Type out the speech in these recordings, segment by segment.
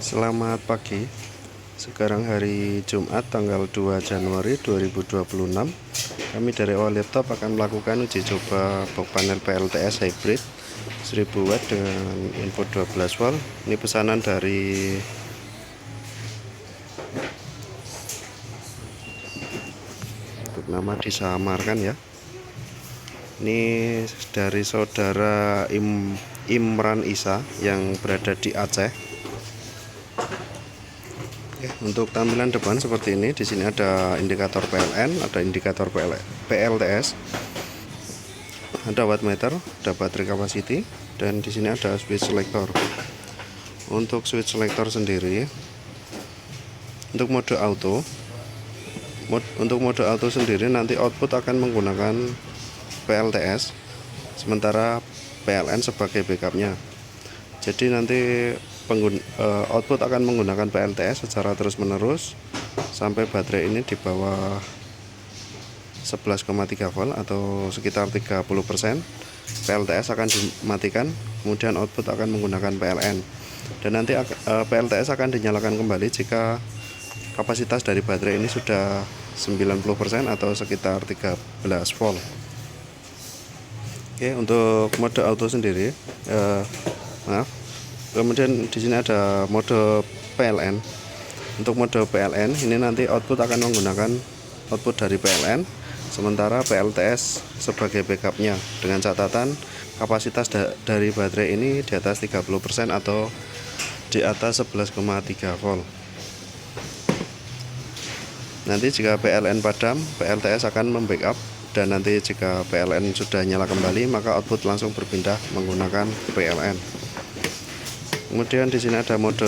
Selamat pagi. Sekarang hari Jumat tanggal 2 Januari 2026. Kami dari Awal Laptop akan melakukan uji coba box panel PLTS hybrid 1000 watt dengan input 12 volt. Ini pesanan dari untuk nama disamarkan ya. Ini dari saudara Imran Isa yang berada di Aceh. Untuk tampilan depan seperti ini. Di sini ada indikator PLN, ada indikator PLTS, ada wattmeter, ada baterai capacity, dan di sini ada switch selector. Untuk switch selector sendiri, untuk mode auto sendiri nanti output akan menggunakan PLTS, sementara PLN sebagai backupnya. Jadi nanti output akan menggunakan PLTS secara terus menerus sampai baterai ini di bawah 11,3 volt atau sekitar 30%. PLTS akan dimatikan, kemudian output akan menggunakan PLN, dan nanti PLTS akan dinyalakan kembali jika kapasitas dari baterai ini sudah 90% atau sekitar 13 volt. Oke, untuk mode auto sendiri kemudian di sini ada mode PLN. Untuk mode PLN ini nanti output akan menggunakan output dari PLN, sementara PLTS sebagai backupnya, dengan catatan kapasitas dari baterai ini di atas 30% atau di atas 11,3 volt. Nanti jika PLN padam, PLTS akan membackup, dan nanti jika PLN sudah nyala kembali, maka output langsung berpindah menggunakan PLN. Kemudian di sini ada mode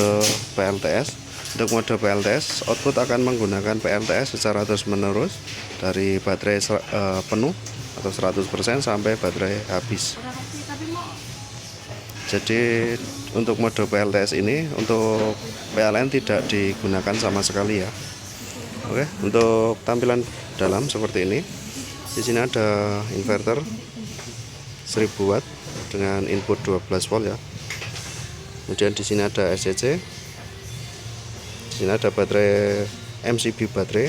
PLTS. Untuk mode PLTS, output akan menggunakan PLTS secara terus menerus dari baterai penuh atau 100% sampai baterai habis. Jadi untuk mode PLTS ini, untuk PLN tidak digunakan sama sekali ya. Oke, untuk tampilan dalam seperti ini. Di sini ada inverter 1000 watt dengan input 12 volt ya. Kemudian di sini ada SCC. Di sini ada baterai MCB baterai,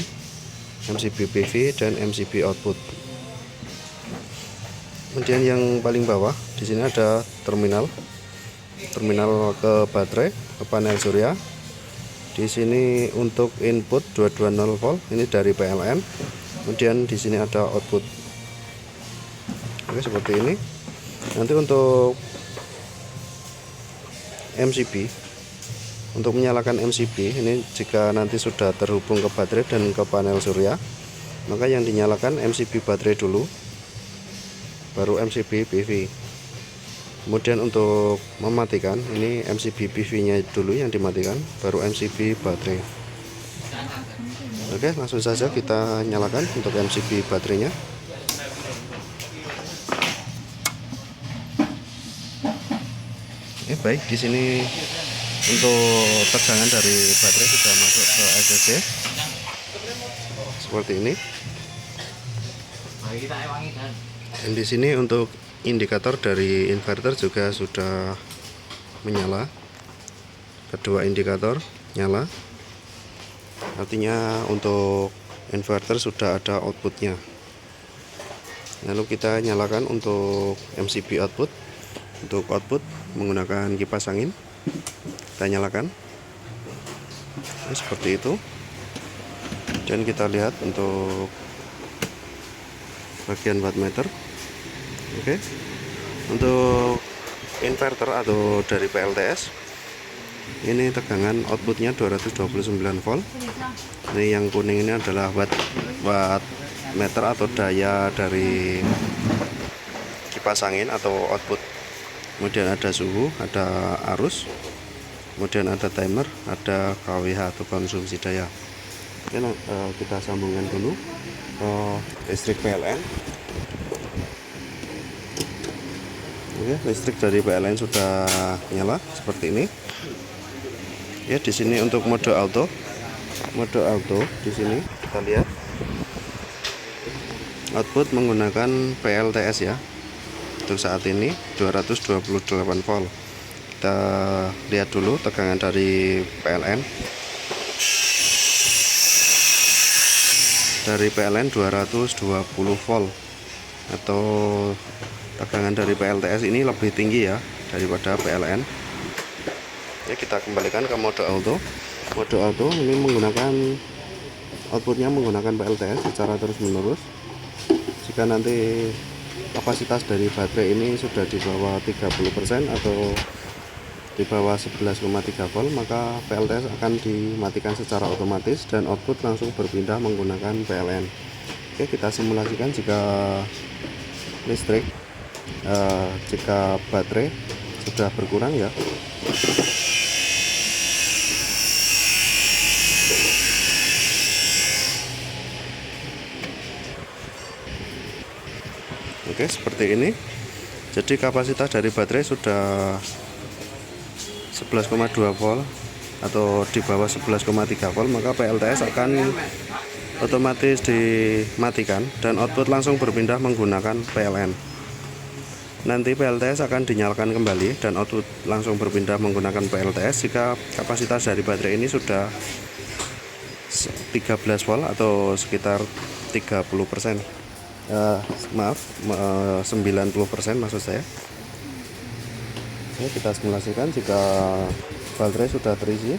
MCB PV, dan MCB output. Kemudian yang paling bawah di sini ada terminal ke baterai, ke panel surya. Di sini untuk input 220 volt, ini dari PLN. Kemudian di sini ada output. Oke, seperti ini. Nanti untuk MCB, untuk menyalakan MCB ini, jika nanti sudah terhubung ke baterai dan ke panel surya, maka yang dinyalakan MCB baterai dulu, baru MCB PV. Kemudian untuk mematikan, ini MCB PV nya dulu yang dimatikan, baru MCB baterai. Oke, langsung saja kita nyalakan untuk MCB baterainya. Baik, di sini untuk tegangan dari baterai sudah masuk ke SCC seperti ini. Dan di sini untuk indikator dari inverter juga sudah menyala. Kedua indikator nyala. Artinya untuk inverter sudah ada outputnya. Lalu kita nyalakan untuk MCB output. Untuk output menggunakan kipas angin, kita nyalakan seperti itu. Dan kita lihat untuk bagian wattmeter. Oke, untuk inverter atau dari PLTS ini tegangan outputnya 229 volt. Ini yang kuning ini adalah wattmeter atau daya dari kipas angin atau output. Kemudian ada suhu, ada arus, kemudian ada timer, ada kWh atau konsumsi daya. Oke, kita sambungkan dulu ke listrik PLN. Oke, listrik dari PLN sudah nyala seperti ini. Ya, di sini untuk mode auto di sini kita lihat output menggunakan PLTS ya. Untuk saat ini 228 volt. kita lihat dulu tegangan dari PLN. Dari PLN 220 volt, atau tegangan dari PLTS ini lebih tinggi ya daripada PLN. Ya, kita kembalikan ke mode auto. Mode auto ini menggunakan outputnya menggunakan PLTS secara terus menerus. Jika nanti kapasitas dari baterai ini sudah di bawah 30% atau di bawah 11,3 volt, maka PLTS akan dimatikan secara otomatis dan output langsung berpindah menggunakan PLN. Oke, kita simulasikan jika listrik jika baterai sudah berkurang ya. Oke, seperti ini. Jadi kapasitas dari baterai sudah 11,2 volt atau di bawah 11,3 volt, maka PLTS akan otomatis dimatikan dan output langsung berpindah menggunakan PLN. Nanti PLTS akan dinyalakan kembali dan output langsung berpindah menggunakan PLTS jika kapasitas dari baterai ini sudah 13 volt atau sekitar 30%. 90% maksud saya. Oke, kita simulasikan jika baterai sudah terisi.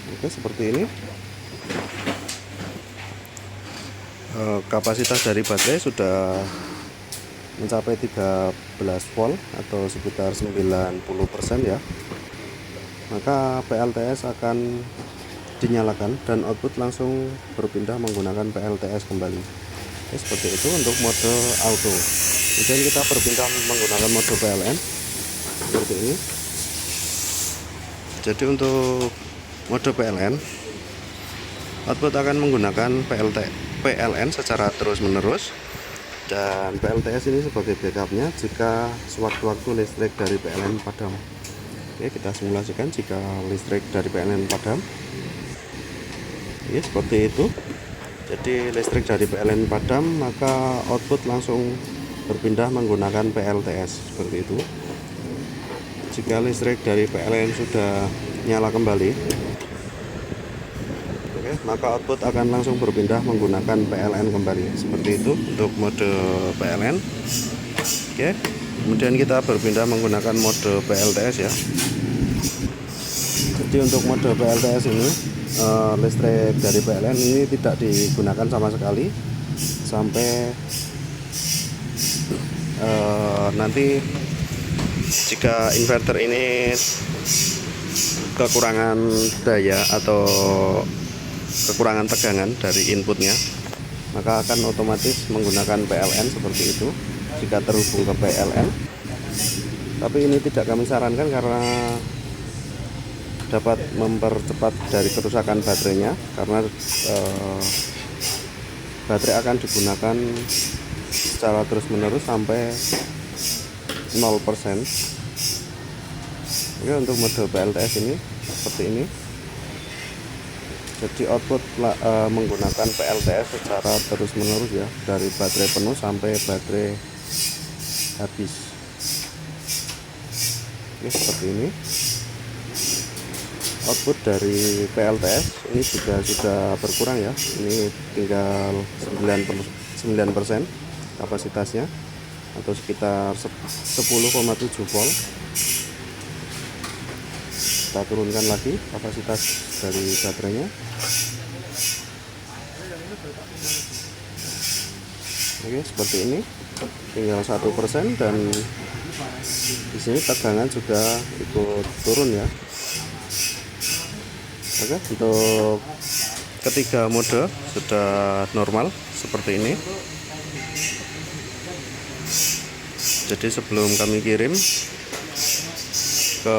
Oke, seperti ini. Kapasitas dari baterai sudah mencapai 13 volt atau sekitar 90% ya. Maka PLTS akan dinyalakan dan output langsung berpindah menggunakan PLTS kembali. Oke, seperti itu untuk mode auto. Kemudian kita berpindah menggunakan mode PLN seperti ini. Jadi untuk mode PLN, output akan menggunakan PLN secara terus menerus, dan PLTS ini sebagai backupnya jika sewaktu-waktu listrik dari PLN padam. Oke, kita simulasikan jika listrik dari PLN padam. Ya, seperti itu. Jadi listrik dari PLN padam, maka output langsung berpindah menggunakan PLTS seperti itu. Jika listrik dari PLN sudah nyala kembali, oke, maka output akan langsung berpindah menggunakan PLN kembali. Seperti itu untuk mode PLN. Oke, kemudian kita berpindah menggunakan mode PLTS ya. Jadi untuk mode PLTS ini listrik dari PLN ini tidak digunakan sama sekali sampai nanti jika inverter ini kekurangan daya atau kekurangan tegangan dari inputnya, maka akan otomatis menggunakan PLN seperti itu jika terhubung ke PLN. Tapi ini tidak kami sarankan karena dapat mempercepat dari kerusakan baterainya, karena baterai akan digunakan secara terus menerus sampai 0%. Oke, untuk mode PLTS ini seperti ini. Jadi output menggunakan PLTS secara terus menerus ya, dari baterai penuh sampai baterai habis. Oke, seperti ini. Output dari PLTS ini juga sudah berkurang ya. Ini tinggal 9% kapasitasnya atau sekitar 10,7 volt. Kita turunkan lagi kapasitas dari baterainya. Oke, seperti ini, tinggal 1% dan di sini tegangan juga ikut turun ya. Oke, untuk ketiga mode sudah normal seperti ini. Jadi sebelum kami kirim ke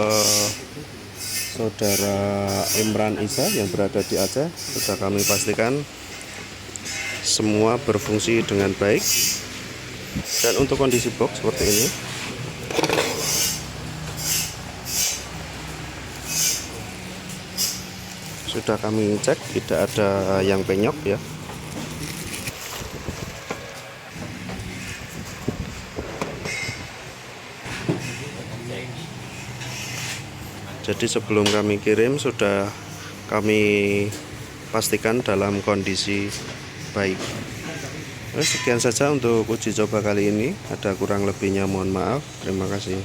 saudara Imran Isa yang berada di Aceh, sudah kami pastikan semua berfungsi dengan baik. Dan untuk kondisi box seperti ini. sudah kami cek, tidak ada yang penyok ya. Jadi sebelum kami kirim sudah kami pastikan dalam kondisi baik. Sekian saja untuk uji coba kali ini. Ada kurang lebihnya mohon maaf. Terima kasih.